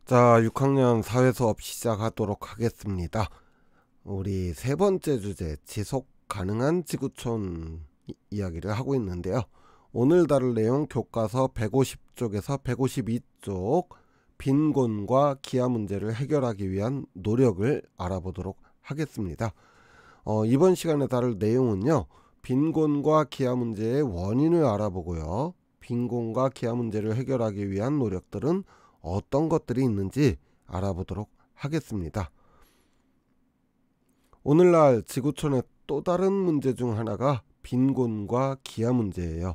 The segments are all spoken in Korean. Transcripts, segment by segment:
자, 6학년 사회 수업 시작하도록 하겠습니다. 우리 세 번째 주제, 지속 가능한 지구촌 이야기를 하고 있는데요. 오늘 다룰 내용 교과서 150쪽에서 152쪽 빈곤과 기아 문제를 해결하기 위한 노력을 알아보도록 하겠습니다. 이번 시간에 다룰 내용은요, 빈곤과 기아 문제의 원인을 알아보고요, 빈곤과 기아 문제를 해결하기 위한 노력들은 어떤 것들이 있는지 알아보도록 하겠습니다. 오늘날 지구촌의 또 다른 문제 중 하나가 빈곤과 기아 문제예요.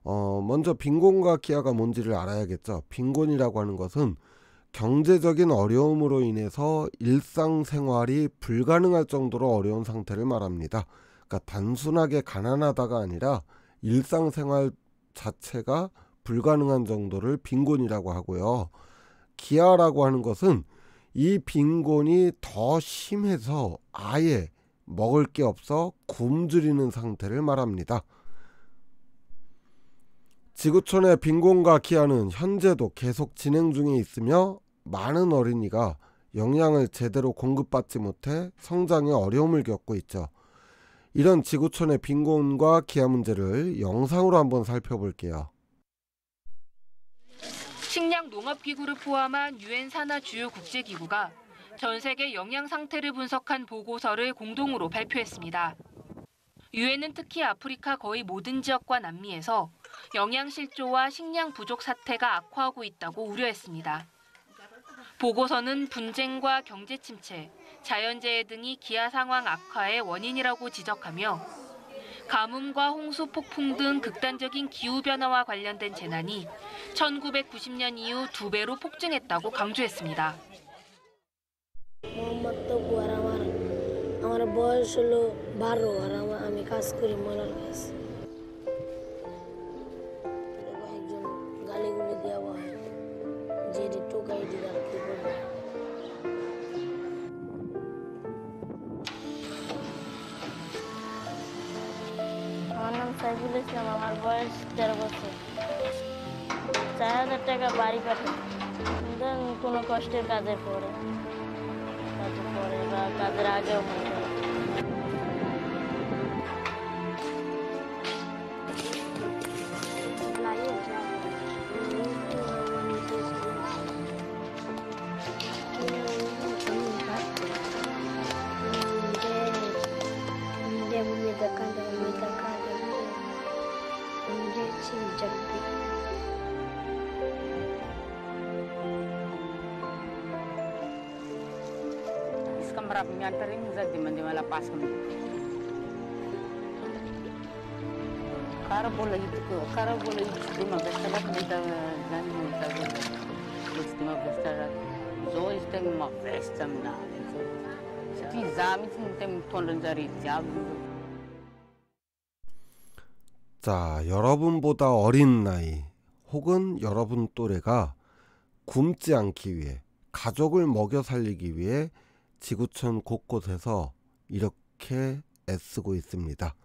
먼저 빈곤과 기아가 뭔지를 알아야겠죠. 빈곤이라고 하는 것은 경제적인 어려움으로 인해서 일상생활이 불가능할 정도로 어려운 상태를 말합니다. 그러니까 단순하게 가난하다가 아니라 일상생활 자체가 불가능한 정도를 빈곤이라고 하고요. 기아라고 하는 것은 이 빈곤이 더 심해서 아예 먹을 게 없어 굶주리는 상태를 말합니다. 지구촌의 빈곤과 기아는 현재도 계속 진행 중에 있으며 많은 어린이가 영양을 제대로 공급받지 못해 성장에 어려움을 겪고 있죠. 이런 지구촌의 빈곤과 기아 문제를 영상으로 한번 살펴볼게요. 식량 농업기구를 포함한 유엔 산하 주요 국제기구가 전 세계 영양 상태를 분석한 보고서를 공동으로 발표했습니다. 유엔은 특히 아프리카 거의 모든 지역과 남미에서 영양 실조와 식량 부족 사태가 악화하고 있다고 우려했습니다. 보고서는 분쟁과 경제 침체, 자연재해 등이 기아 상황 악화의 원인이라고 지적하며 가뭄과 홍수, 폭풍 등 극단적인 기후변화와 관련된 재난이 1990년 이후 2배로 폭증했다고 강조했습니다. আমার নাম সাইফুল ইসলাম, আমার বয়স 13 বছর। 4000 টাকা বাড়ি পাঠাই, কোনো কষ্টের কাজে পড়ে বা কাজের আগেও মনে করে। Marami nganterin sa di malapas kami. Kara bola itu cuma bestarat kita dan kita cuma bestarat. Zo istem ma bestam na. Ti zami tem ton런 자리 잡. 자, 여러분보다 어린 나이 혹은 여러분 또래가 굶지 않기 위해, 가족을 먹여 살리기 위해 지구촌 곳곳에서 이렇게 애쓰고 있습니다.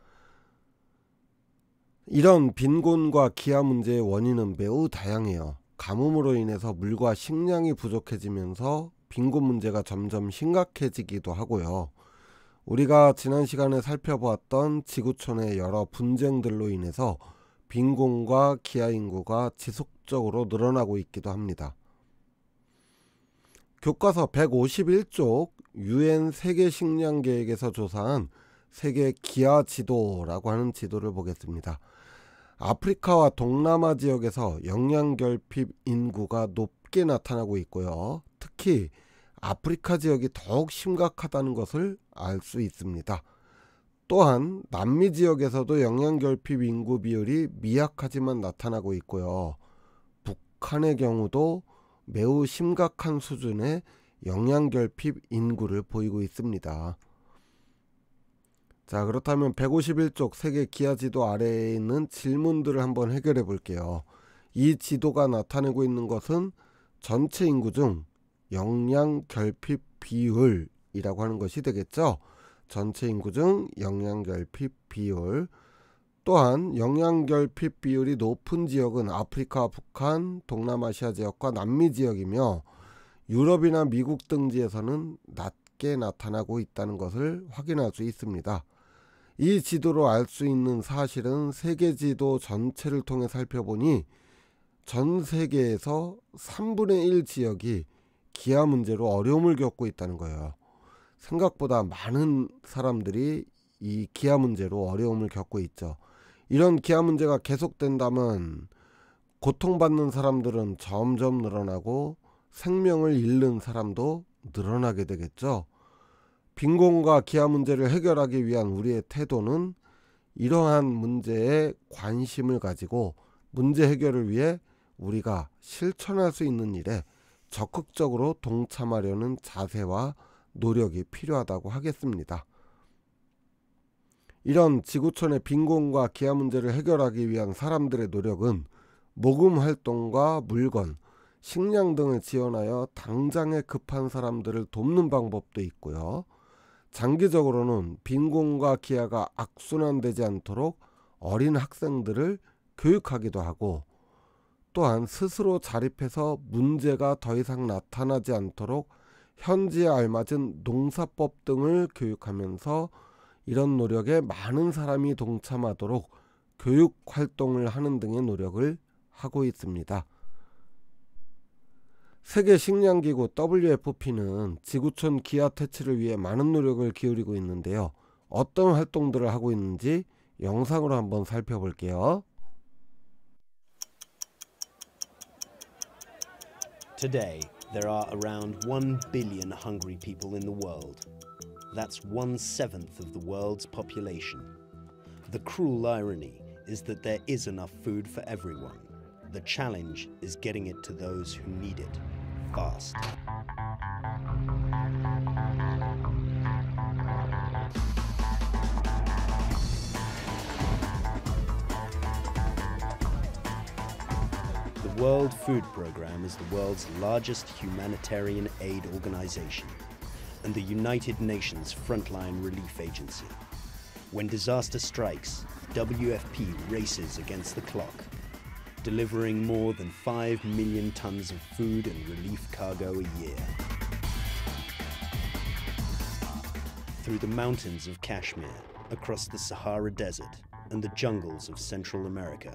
이런 빈곤과 기아 문제의 원인은 매우 다양해요. 가뭄으로 인해서 물과 식량이 부족해지면서 빈곤 문제가 점점 심각해지기도 하고요. 우리가 지난 시간에 살펴보았던 지구촌의 여러 분쟁들로 인해서 빈곤과 기아 인구가 지속적으로 늘어나고 있기도 합니다. 교과서 151쪽 유엔 세계 식량 계획에서 조사한 세계 기아 지도라고 하는 지도를 보겠습니다. 아프리카와 동남아 지역에서 영양 결핍 인구가 높게 나타나고 있고요. 특히 아프리카 지역이 더욱 심각하다는 것을 알 수 있습니다. 또한 남미 지역에서도 영양 결핍 인구 비율이 미약하지만 나타나고 있고요. 북한의 경우도 매우 심각한 수준의 영양결핍 인구를 보이고 있습니다. 자, 그렇다면 151쪽 세계 기아지도 아래에 있는 질문들을 한번 해결해 볼게요. 이 지도가 나타내고 있는 것은 전체 인구 중 영양결핍 비율이라고 하는 것이 되겠죠. 전체 인구 중 영양결핍 비율. 또한 영양결핍 비율이 높은 지역은 아프리카, 북한, 동남아시아 지역과 남미 지역이며 유럽이나 미국 등지에서는 낮게 나타나고 있다는 것을 확인할 수 있습니다. 이 지도로 알 수 있는 사실은 세계 지도 전체를 통해 살펴보니 전 세계에서 3분의 1 지역이 기아 문제로 어려움을 겪고 있다는 거예요. 생각보다 많은 사람들이 이 기아 문제로 어려움을 겪고 있죠. 이런 기아 문제가 계속된다면 고통받는 사람들은 점점 늘어나고 생명을 잃는 사람도 늘어나게 되겠죠. 빈곤과 기아 문제를 해결하기 위한 우리의 태도는 이러한 문제에 관심을 가지고 문제 해결을 위해 우리가 실천할 수 있는 일에 적극적으로 동참하려는 자세와 노력이 필요하다고 하겠습니다. 이런 지구촌의 빈곤과 기아 문제를 해결하기 위한 사람들의 노력은 모금 활동과 물건, 식량 등을 지원하여 당장에 급한 사람들을 돕는 방법도 있고요. 장기적으로는 빈곤과 기아가 악순환되지 않도록 어린 학생들을 교육하기도 하고, 또한 스스로 자립해서 문제가 더 이상 나타나지 않도록 현지에 알맞은 농사법 등을 교육하면서 이런 노력에 많은 사람이 동참하도록 교육 활동을 하는 등의 노력을 하고 있습니다. 세계식량기구 WFP는 지구촌 기아 퇴치를 위해 많은 노력을 기울이고 있는데요. 어떤 활동들을 하고 있는지 영상으로 한번 살펴볼게요. Today, there are around 1 billion hungry people in the world. That's 1/7 of the world's population. The cruel irony is that there is enough food for everyone. The challenge is getting it to those who need it fast. The World Food Programme is the world's largest humanitarian aid organization and the United Nations frontline relief agency. When disaster strikes, WFP races against the clock, delivering more than 5 million tons of food and relief cargo a year. Through the mountains of Kashmir, across the Sahara Desert, and the jungles of Central America,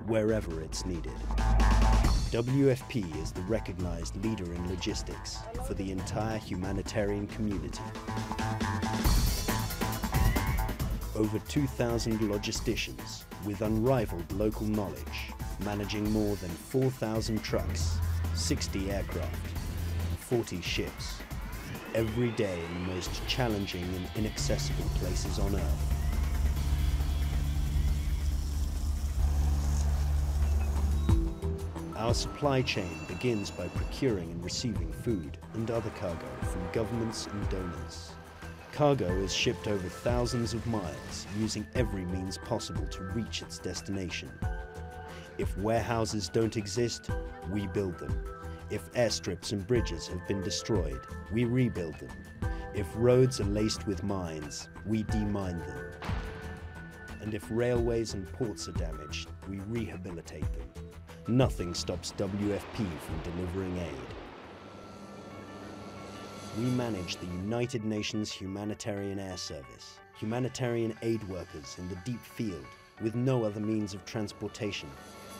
wherever it's needed. WFP is the recognized leader in logistics for the entire humanitarian community. Over 2,000 logisticians with unrivaled local knowledge, managing more than 4,000 trucks, 60 aircraft, and 40 ships, every day in the most challenging and inaccessible places on Earth. Our supply chain begins by procuring and receiving food and other cargo from governments and donors. Cargo is shipped over thousands of miles, using every means possible to reach its destination. If warehouses don't exist, we build them. If airstrips and bridges have been destroyed, we rebuild them. If roads are laced with mines, we demine them. And if railways and ports are damaged, we rehabilitate them. Nothing stops WFP from delivering aid. We manage the United Nations Humanitarian Air Service, humanitarian aid workers in the deep field with no other means of transportation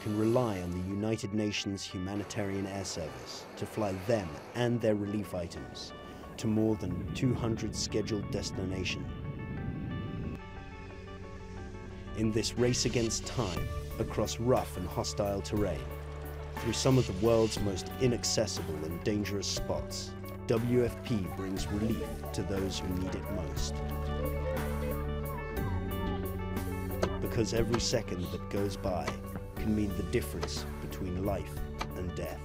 can rely on the United Nations Humanitarian Air Service to fly them and their relief items to more than 200 scheduled destinations. In this race against time, across rough and hostile terrain, through some of the world's most inaccessible and dangerous spots, WFP brings relief to those who need it most. Because every second that goes by can mean the difference between life and death.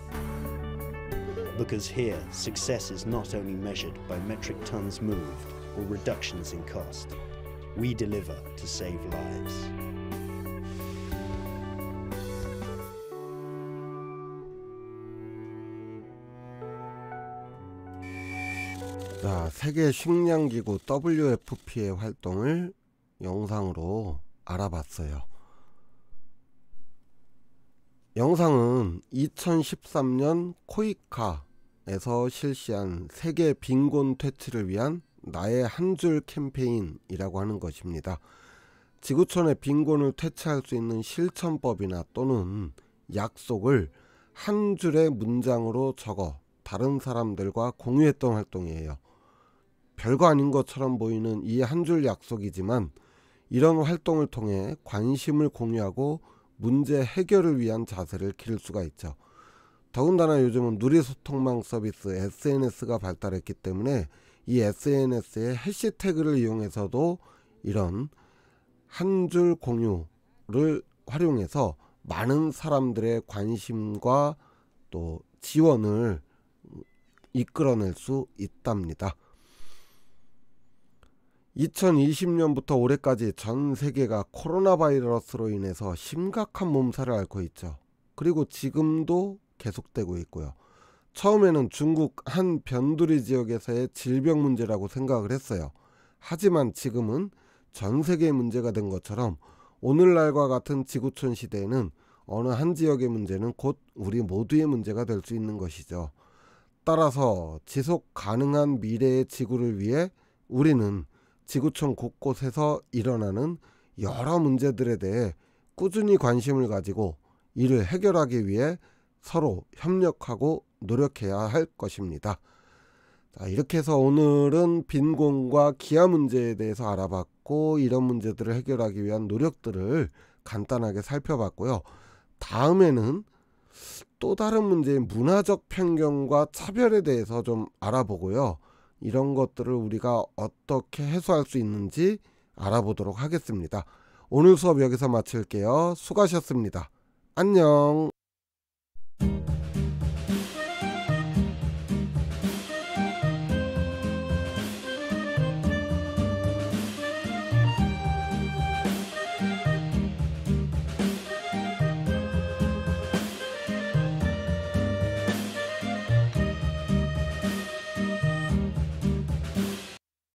Because here, success is not only measured by metric tons moved or reductions in cost. We deliver to save lives. 자, 세계 식량기구 WFP의 활동을 영상으로 알아봤어요. 영상은 2013년 코이카 에서 실시한 세계 빈곤 퇴치를 위한 나의 한 줄 캠페인이라고 하는 것입니다. 지구촌의 빈곤을 퇴치할 수 있는 실천법이나 또는 약속을 한 줄의 문장으로 적어 다른 사람들과 공유했던 활동이에요. 별거 아닌 것처럼 보이는 이 한 줄 약속이지만 이런 활동을 통해 관심을 공유하고 문제 해결을 위한 자세를 기를 수가 있죠. 더군다나 요즘은 누리소통망 서비스 SNS가 발달했기 때문에 이 SNS의 해시태그를 이용해서도 이런 한 줄 공유를 활용해서 많은 사람들의 관심과 또 지원을 이끌어낼 수 있답니다. 2020년부터 올해까지 전 세계가 코로나 바이러스로 인해서 심각한 몸살을 앓고 있죠. 그리고 지금도 계속되고 있고요. 처음에는 중국 한 변두리 지역에서의 질병 문제라고 생각을 했어요. 하지만 지금은 전 세계의 문제가 된 것처럼 오늘날과 같은 지구촌 시대에는 어느 한 지역의 문제는 곧 우리 모두의 문제가 될 수 있는 것이죠. 따라서 지속 가능한 미래의 지구를 위해 우리는 지구촌 곳곳에서 일어나는 여러 문제들에 대해 꾸준히 관심을 가지고 이를 해결하기 위해 서로 협력하고 노력해야 할 것입니다. 자, 이렇게 해서 오늘은 빈곤과 기아 문제에 대해서 알아봤고 이런 문제들을 해결하기 위한 노력들을 간단하게 살펴봤고요. 다음에는 또 다른 문제인 문화적 편견과 차별에 대해서 좀 알아보고요. 이런 것들을 우리가 어떻게 해소할 수 있는지 알아보도록 하겠습니다. 오늘 수업 여기서 마칠게요. 수고하셨습니다. 안녕.